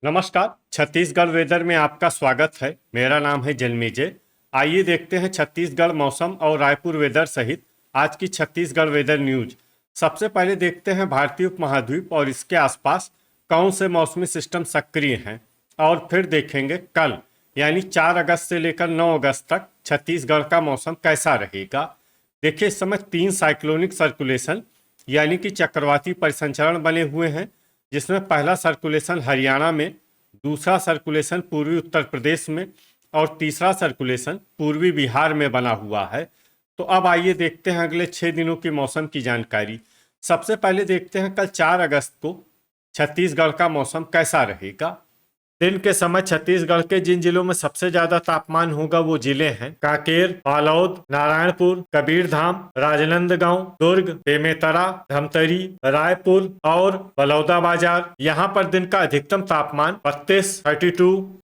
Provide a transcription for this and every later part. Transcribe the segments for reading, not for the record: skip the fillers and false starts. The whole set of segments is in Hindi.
नमस्कार। छत्तीसगढ़ वेदर में आपका स्वागत है। मेरा नाम है जन्मेजय। आइए देखते हैं छत्तीसगढ़ मौसम और रायपुर वेदर सहित आज की छत्तीसगढ़ वेदर न्यूज। सबसे पहले देखते हैं भारतीय उपमहाद्वीप और इसके आसपास कौन से मौसमी सिस्टम सक्रिय हैं, और फिर देखेंगे कल यानी 4 अगस्त से लेकर 9 अगस्त तक छत्तीसगढ़ का मौसम कैसा रहेगा। देखिए, इस समय 3 साइक्लोनिक सर्कुलेशन यानी कि चक्रवाती परिसंचरण बने हुए हैं, जिसमें पहला सर्कुलेशन हरियाणा में, दूसरा सर्कुलेशन पूर्वी उत्तर प्रदेश में और तीसरा सर्कुलेशन पूर्वी बिहार में बना हुआ है। तो अब आइए देखते हैं अगले 6 दिनों की मौसम की जानकारी। सबसे पहले देखते हैं कल 4 अगस्त को छत्तीसगढ़ का मौसम कैसा रहेगा। दिन के समय छत्तीसगढ़ के जिन जिलों में सबसे ज्यादा तापमान होगा वो जिले हैं कांकेर, बालोद, नारायणपुर, कबीरधाम, राजनांदगांव, दुर्ग, बेमेतरा, धमतरी, रायपुर और बलौदाबाजार। यहाँ पर दिन का अधिकतम तापमान 32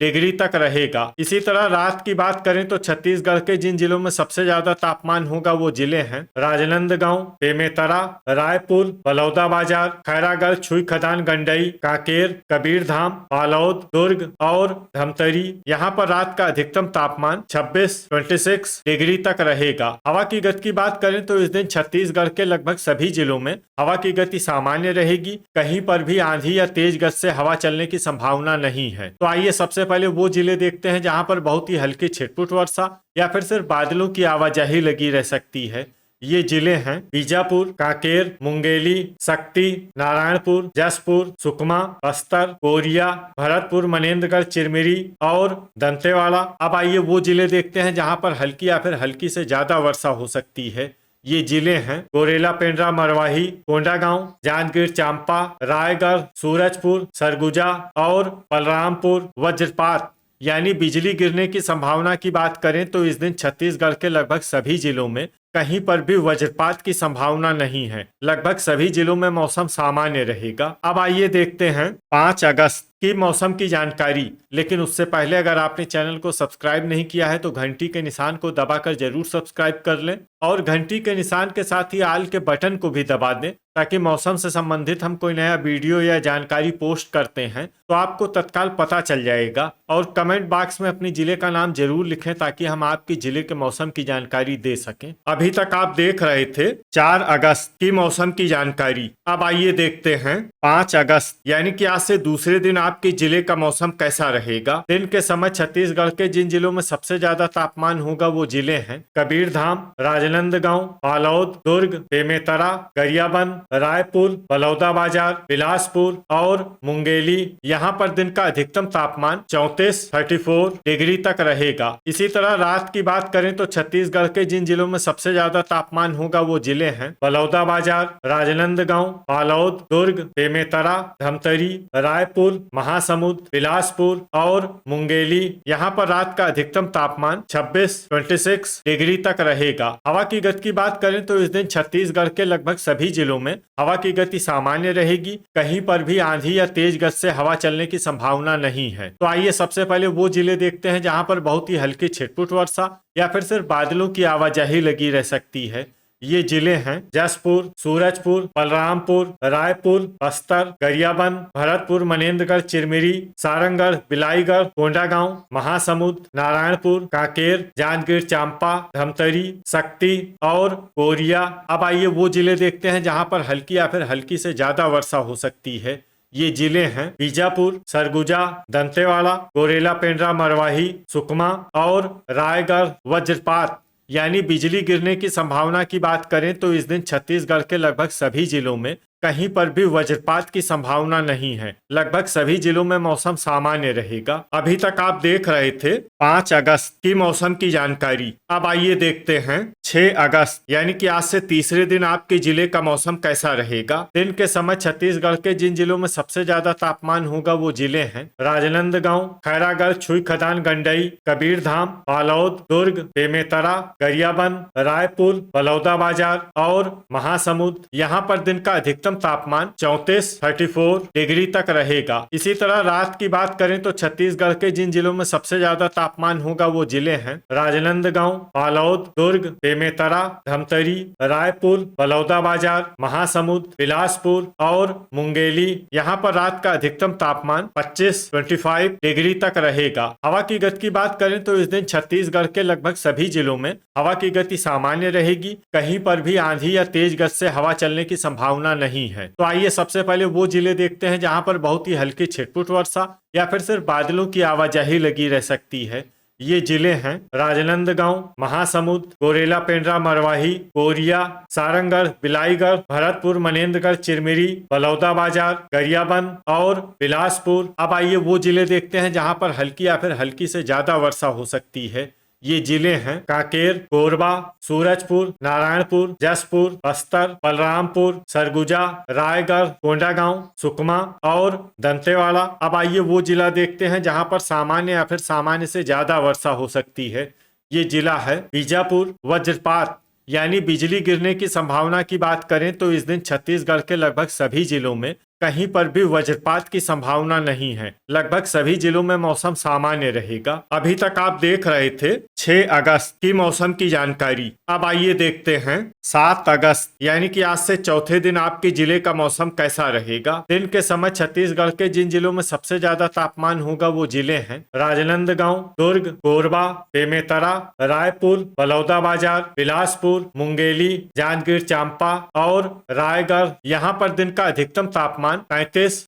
डिग्री तक रहेगा। इसी तरह रात की बात करें तो छत्तीसगढ़ के जिन जिलों में सबसे ज्यादा तापमान होगा वो जिले हैं राजनांदगांव, बेमेतरा, रायपुर, बलौदाबाजार, खैरागढ़, छुई खदान, गंडई, कांकेर, कबीरधाम, बालोद, दुर्ग और धमतरी। यहाँ पर रात का अधिकतम तापमान 26 डिग्री तक रहेगा। हवा की गति की बात करें तो इस दिन छत्तीसगढ़ के लगभग सभी जिलों में हवा की गति सामान्य रहेगी। कहीं पर भी आंधी या तेज गति से हवा चलने की संभावना नहीं है। तो आइए सबसे पहले वो जिले देखते हैं जहाँ पर बहुत ही हल्की छिटपुट वर्षा या फिर सिर्फ बादलों की आवाजाही लगी रह सकती है। ये जिले हैं बीजापुर, कांकेर, मुंगेली, शक्ति, नारायणपुर, जसपुर, सुकमा, बस्तर, कोरिया, भरतपुर, मनेन्द्रगढ़, चिरमिरी और दंतेवाड़ा। अब आइए वो जिले देखते हैं जहां पर हल्की या फिर हल्की से ज्यादा वर्षा हो सकती है। ये जिले हैं गोरेला, पेंड्रा, मरवाही, कोंडागांव, जांजगीर चांपा, रायगढ़, सूरजपुर, सरगुजा और बलरामपुर। वज्रपात यानी बिजली गिरने की संभावना की बात करें तो इस दिन छत्तीसगढ़ के लगभग सभी जिलों में कहीं पर भी वज्रपात की संभावना नहीं है। लगभग सभी जिलों में मौसम सामान्य रहेगा। अब आइए देखते हैं 5 अगस्त की मौसम की जानकारी। लेकिन उससे पहले अगर आपने चैनल को सब्सक्राइब नहीं किया है तो घंटी के निशान को दबाकर जरूर सब्सक्राइब कर लें और घंटी के निशान के साथ ही आल के बटन को भी दबा दें, ताकि मौसम से संबंधित हम कोई नया वीडियो या जानकारी पोस्ट करते हैं तो आपको तत्काल पता चल जाएगा। और कमेंट बॉक्स में अपने जिले का नाम जरूर लिखें ताकि हम आपके जिले के मौसम की जानकारी दे सकें। अभी तक आप देख रहे थे 4 अगस्त की मौसम की जानकारी। अब आइए देखते हैं 5 अगस्त यानी कि आज से दूसरे दिन आपके जिले का मौसम कैसा रहेगा। दिन के समय छत्तीसगढ़ के जिन जिलों में सबसे ज्यादा तापमान होगा वो जिले हैं कबीरधाम, राजनांदगांव, बालोद, दुर्ग, बेमेतरा, गरियाबंद, रायपुर, बलौदाबाजार, बिलासपुर और मुंगेली। यहाँ पर दिन का अधिकतम तापमान 34 डिग्री तक रहेगा। इसी तरह रात की बात करें तो छत्तीसगढ़ के जिन जिलों में सबसे ज्यादा तापमान होगा वो जिले हैं बलौदाबाजार, राजनांदगांव, बालोद, दुर्ग, बेमेतरा, धमतरी, रायपुर, महासमुंद, बिलासपुर और मुंगेली। यहाँ पर रात का अधिकतम तापमान 26 डिग्री तक रहेगा। हवा की गति की बात करें तो इस दिन छत्तीसगढ़ के लगभग सभी जिलों में हवा की गति सामान्य रहेगी। कहीं पर भी आंधी या तेज गति से हवा चलने की संभावना नहीं है। तो आइए सबसे पहले वो जिले देखते हैं जहां पर बहुत ही हल्की छिटपुट वर्षा या फिर सिर्फ बादलों की आवाजाही लगी रह सकती है। ये जिले हैं जसपुर, सूरजपुर, बलरामपुर, रायपुर, बस्तर, गरियाबंद, भरतपुर, मनेन्द्रगढ़, चिरमिरी, सारंगढ़, बिलाईगढ़, कोंडागांव, महासमुंद, नारायणपुर, कांकेर, जांजगीर चांपा, धमतरी, शक्ति और कोरिया। अब आइए वो जिले देखते हैं जहां पर हल्की या फिर हल्की से ज्यादा वर्षा हो सकती है। ये जिले हैं बीजापुर, सरगुजा, दंतेवाड़ा, गोरेला, पेंड्रा, मरवाही, सुकमा और रायगढ़। वज्रपात यानी बिजली गिरने की संभावना की बात करें तो इस दिन छत्तीसगढ़ के लगभग सभी जिलों में कहीं पर भी वज्रपात की संभावना नहीं है। लगभग सभी जिलों में मौसम सामान्य रहेगा। अभी तक आप देख रहे थे 5 अगस्त की मौसम की जानकारी। अब आइए देखते हैं 6 अगस्त यानी कि आज से तीसरे दिन आपके जिले का मौसम कैसा रहेगा। दिन के समय छत्तीसगढ़ के जिन जिलों में सबसे ज्यादा तापमान होगा वो जिले हैं राजनांदगांव, खैरागढ़, छुई खदान, गंडई, कबीरधाम, बालोद, दुर्ग, बेमेतरा, गरियाबंद, रायपुर, बलौदाबाजार और महासमुंद। यहाँ पर दिन का अधिकतम अधिकतम तापमान 34 डिग्री तक रहेगा। इसी तरह रात की बात करें तो छत्तीसगढ़ के जिन जिलों में सबसे ज्यादा तापमान होगा वो जिले हैं राजनांदगांव, बालोद, दुर्ग, बेमेतरा, धमतरी, रायपुर, बलौदाबाजार, महासमुंद, बिलासपुर और मुंगेली। यहाँ पर रात का अधिकतम तापमान 25 डिग्री तक रहेगा। हवा की गति की बात करें तो इस दिन छत्तीसगढ़ के लगभग सभी जिलों में हवा की गति सामान्य रहेगी। कहीं पर भी आंधी या तेज गति से हवा चलने की संभावना नहीं है। तो आइए सबसे पहले वो जिले देखते हैं जहां पर बहुत ही हल्की छिटपुट वर्षा या फिर सिर्फ बादलों की आवाजाही लगी रह सकती है। ये जिले हैं राजनांदगांव, महासमुंद, गोरेला पेंड्रा मरवाही, कोरिया, सारंगढ़, बिलाईगढ़, भरतपुर, मनेन्द्रगढ़, चिरमिरी, बलौदाबाजार, गरियाबंद और बिलासपुर। अब आइए वो जिले देखते हैं जहां पर हल्की या फिर हल्की से ज्यादा वर्षा हो सकती है। ये जिले हैं कांकेर, कोरबा, सूरजपुर, नारायणपुर, जसपुर, बस्तर, बलरामपुर, सरगुजा, रायगढ़, कोंडागांव, सुकमा और दंतेवाड़ा। अब आइए वो जिला देखते हैं जहां पर सामान्य या फिर सामान्य से ज्यादा वर्षा हो सकती है। ये जिला है बीजापुर। वज्रपात यानी बिजली गिरने की संभावना की बात करें तो इस दिन छत्तीसगढ़ के लगभग सभी जिलों में कहीं पर भी वज्रपात की संभावना नहीं है। लगभग सभी जिलों में मौसम सामान्य रहेगा। अभी तक आप देख रहे थे 6 अगस्त की मौसम की जानकारी। अब आइए देखते हैं 7 अगस्त यानी कि आज से चौथे दिन आपके जिले का मौसम कैसा रहेगा। दिन के समय छत्तीसगढ़ के जिन जिलों में सबसे ज्यादा तापमान होगा वो जिले हैं राजनांदगांव, दुर्ग, कोरबा, बेमेतरा, रायपुर, बलौदाबाजार, बिलासपुर, मुंगेली, जांजगीर चांपा और रायगढ़। यहाँ पर दिन का अधिकतम तापमान 33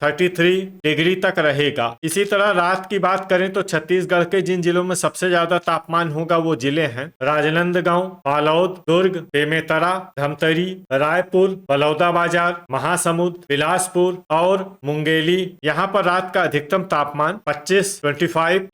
डिग्री तक रहेगा। इसी तरह रात की बात करें तो छत्तीसगढ़ के जिन जिलों में सबसे ज्यादा तापमान होगा वो जिले हैं राजनांदगांव, बालोद, दुर्ग, बेमेतरा, धमतरी, रायपुर, बलौदाबाजार, महासमुंद, बिलासपुर और मुंगेली। यहाँ पर रात का अधिकतम तापमान 25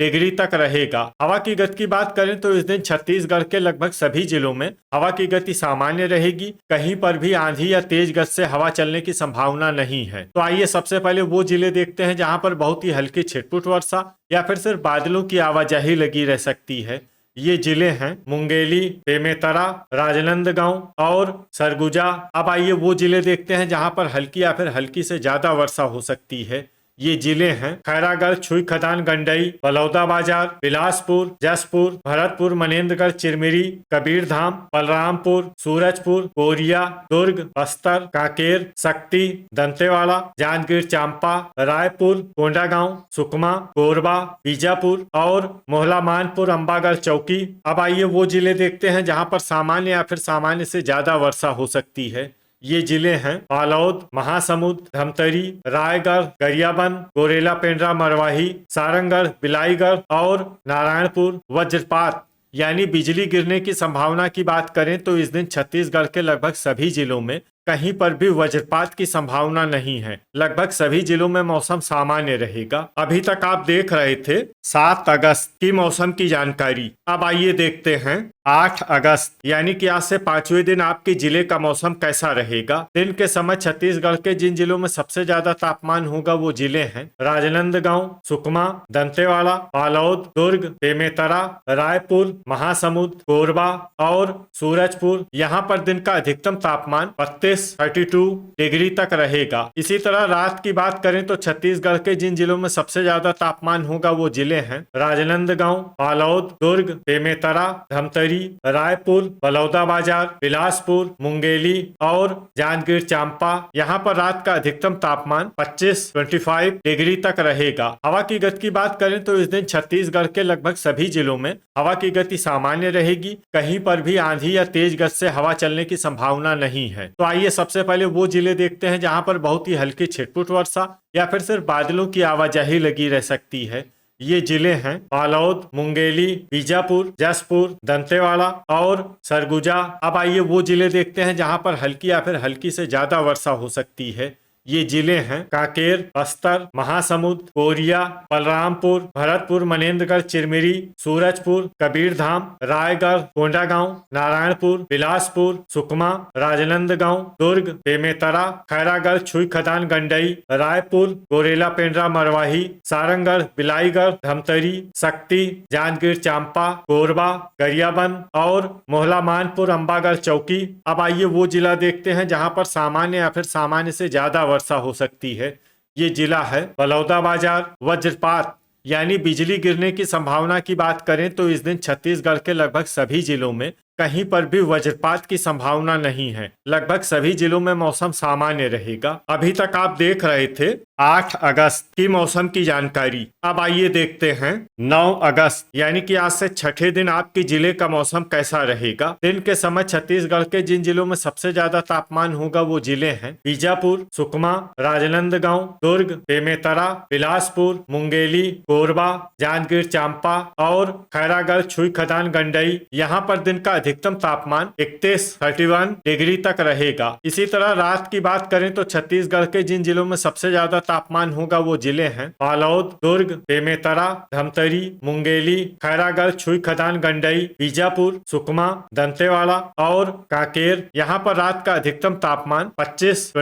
डिग्री तक रहेगा। हवा की गति की बात करें तो इस दिन छत्तीसगढ़ के लगभग सभी जिलों में हवा की गति सामान्य रहेगी। कहीं पर भी आंधी या तेज गति से हवा चलने की संभावना नहीं है। तो आइए सबसे पहले वो जिले देखते हैं जहां पर बहुत ही हल्की छिटपुट वर्षा या फिर सिर्फ बादलों की आवाजाही लगी रह सकती है। ये जिले हैं मुंगेली, बेमेतरा, राजनांदगांव और सरगुजा। अब आइए वो जिले देखते हैं जहां पर हल्की या फिर हल्की से ज्यादा वर्षा हो सकती है। ये जिले हैं खैरागढ़, छुई खदान, गंडई, बलौदाबाजार, बिलासपुर, जसपुर, भरतपुर, मनेन्द्रगढ़, चिरमिरी, कबीरधाम, बलरामपुर, सूरजपुर, कोरिया, दुर्ग, बस्तर, कांकेर, शक्ति, दंतेवाड़ा, जांजगीर चांपा, रायपुर, कोंडागांव, सुकमा, कोरबा, बीजापुर और मोहला मानपुर, अंबागढ़ चौकी। अब आइए वो जिले देखते हैं जहां पर सामान्य या फिर सामान्य से ज्यादा वर्षा हो सकती है। ये जिले हैं बालोद, महासमुंद, धमतरी, रायगढ़, गरियाबंद, गोरेला पेंड्रा मरवाही, सारंगढ़, बिलाईगढ़ और नारायणपुर। वज्रपात यानी बिजली गिरने की संभावना की बात करें तो इस दिन छत्तीसगढ़ के लगभग सभी जिलों में कहीं पर भी वज्रपात की संभावना नहीं है। लगभग सभी जिलों में मौसम सामान्य रहेगा। अभी तक आप देख रहे थे 7 अगस्त की मौसम की जानकारी। अब आइए देखते हैं 8 अगस्त यानी कि आज से 5वें दिन आपके जिले का मौसम कैसा रहेगा। दिन के समय छत्तीसगढ़ के जिन जिलों में सबसे ज्यादा तापमान होगा वो जिले हैं राजनांदगांव, सुकमा, दंतेवाड़ा, बालोद, दुर्ग, बेमेतरा, रायपुर, महासमुंद, कोरबा और सूरजपुर। यहाँ पर दिन का अधिकतम तापमान 32 डिग्री तक रहेगा। इसी तरह रात की बात करें तो छत्तीसगढ़ के जिन जिलों में सबसे ज्यादा तापमान होगा वो जिले हैं राजनांदगांव, बालोद, दुर्ग, बेमेतरा, धमतरी, रायपुर, बलौदाबाजार, बिलासपुर, मुंगेली और जांजगीर चांपा। यहाँ पर रात का अधिकतम तापमान 25 डिग्री तक रहेगा। हवा की गति की बात करें तो इस दिन छत्तीसगढ़ के लगभग सभी जिलों में हवा की गति सामान्य रहेगी। कहीं पर भी आंधी या तेज गति से हवा चलने की संभावना नहीं है। तो आइए सबसे पहले वो जिले देखते हैं जहां पर बहुत ही हल्की छिटपुट वर्षा या फिर सिर्फ बादलों की आवाजाही लगी रह सकती है। ये जिले हैं बालोद, मुंगेली, बीजापुर, जसपुर, दंतेवाड़ा और सरगुजा। अब आइए वो जिले देखते हैं जहां पर हल्की या फिर हल्की से ज्यादा वर्षा हो सकती है। ये जिले हैं कांकेर, बस्तर, महासमुंद, कोरिया, बलरामपुर, भरतपुर, मनेन्द्रगढ़, चिरमिरी, सूरजपुर, कबीरधाम, रायगढ़, कोंडागांव, नारायणपुर, बिलासपुर, सुकमा, राजनांदगांव, दुर्ग, बेमेतरा, खैरागढ़, छुई खदान, गंडई, रायपुर, गोरेला, पेंड्रा, मरवाही, सारंगढ़, बिलाईगढ़, धमतरी, शक्ति, जांजगीर चांपा, कोरबा, गरियाबंद और मोहला मानपुर, अंबागढ़ चौकी। अब आइए वो जिला देखते हैं जहां पर सामान्य या फिर सामान्य से ज्यादा वर्षा हो सकती है। ये जिला है बलौदाबाजार। वज्रपात यानी बिजली गिरने की संभावना की बात करें तो इस दिन छत्तीसगढ़ के लगभग सभी जिलों में कहीं पर भी वज्रपात की संभावना नहीं है। लगभग सभी जिलों में मौसम सामान्य रहेगा। अभी तक आप देख रहे थे 8 अगस्त की मौसम की जानकारी। अब आइए देखते हैं 9 अगस्त यानी कि आज से छठे दिन आपके जिले का मौसम कैसा रहेगा। दिन के समय छत्तीसगढ़ के जिन जिलों में सबसे ज्यादा तापमान होगा वो जिले हैं बीजापुर, सुकमा, राजनांदगांव, दुर्ग, बेमेतरा, बिलासपुर, मुंगेली, कोरबा, जांजगीर चांपा और खैरागढ़, छुई खदान, गंडई। यहाँ पर दिन का अधिकतम तापमान 31 डिग्री तक रहेगा। इसी तरह रात की बात करें तो छत्तीसगढ़ के जिन जिलों में सबसे ज्यादा तापमान होगा वो जिले हैं बालोद, दुर्ग, बेमेतरा, धमतरी, मुंगेली, खैरागढ़, छुई खदान, गंडई, बीजापुर, सुकमा, दंतेवाड़ा और कांकेर। यहाँ पर रात का अधिकतम तापमान 25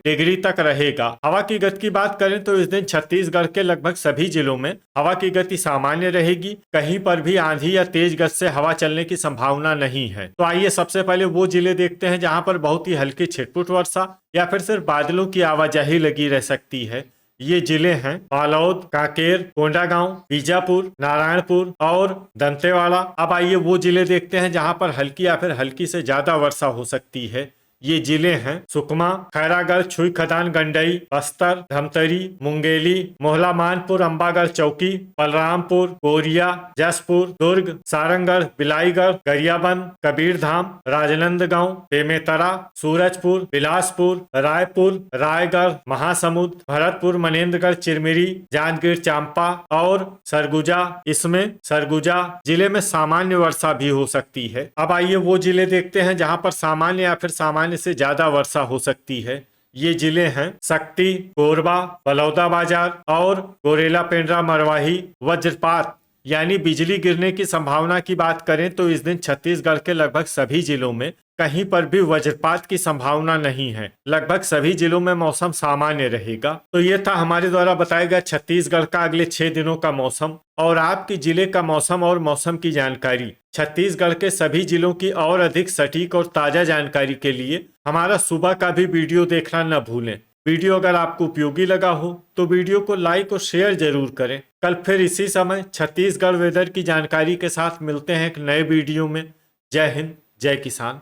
डिग्री तक रहेगा। हवा की गति की बात करें तो इस दिन छत्तीसगढ़ के लगभग सभी जिलों में हवा की गति सामान्य रहेगी। कहीं पर भी आंधी या तेज गति से हवा चलने की संभावना नहीं है। तो आइए सबसे पहले वो जिले देखते हैं जहां पर बहुत ही हल्की छिटपुट वर्षा या फिर सिर्फ बादलों की आवाजाही लगी रह सकती है। ये जिले हैं बालोद, कांकेर, कोंडागांव, बीजापुर, नारायणपुर और दंतेवाड़ा। अब आइए वो जिले देखते हैं जहां पर हल्की या फिर हल्की से ज्यादा वर्षा हो सकती है। ये जिले हैं सुकमा, खैरागढ़, छुई खदान, गंडई, बस्तर, धमतरी, मुंगेली, मोहला मानपुर, अंबागढ़ चौकी, बलरामपुर, कोरिया, जसपुर, दुर्ग, सारंगढ़, बिलाईगढ़, गरियाबंद, कबीरधाम, राजनांदगांव, बेमेतरा, सूरजपुर, बिलासपुर, रायपुर, रायगढ़, महासमुंद, भरतपुर, मनेन्द्रगढ़, चिरमिरी, जांजगीर चांपा और सरगुजा। इसमें सरगुजा जिले में सामान्य वर्षा भी हो सकती है। अब आइए वो जिले देखते हैं जहां पर सामान्य या फिर सामान्य से ज्यादा वर्षा हो सकती है। ये जिले हैं शक्ति, कोरबा, बलौदाबाजार और गोरेला, पेंड्रा, मरवाही। वज्रपात यानी बिजली गिरने की संभावना की बात करें तो इस दिन छत्तीसगढ़ के लगभग सभी जिलों में कहीं पर भी वज्रपात की संभावना नहीं है। लगभग सभी जिलों में मौसम सामान्य रहेगा। तो ये था हमारे द्वारा बताया गया छत्तीसगढ़ का अगले 6 दिनों का मौसम और आपके जिले का मौसम और मौसम की जानकारी। छत्तीसगढ़ के सभी जिलों की और अधिक सटीक और ताजा जानकारी के लिए हमारा सुबह का भी वीडियो देखना न भूलें। वीडियो अगर आपको उपयोगी लगा हो तो वीडियो को लाइक और शेयर जरूर करें। कल फिर इसी समय छत्तीसगढ़ वेदर की जानकारी के साथ मिलते हैं एक नए वीडियो में। जय हिंद, जय किसान।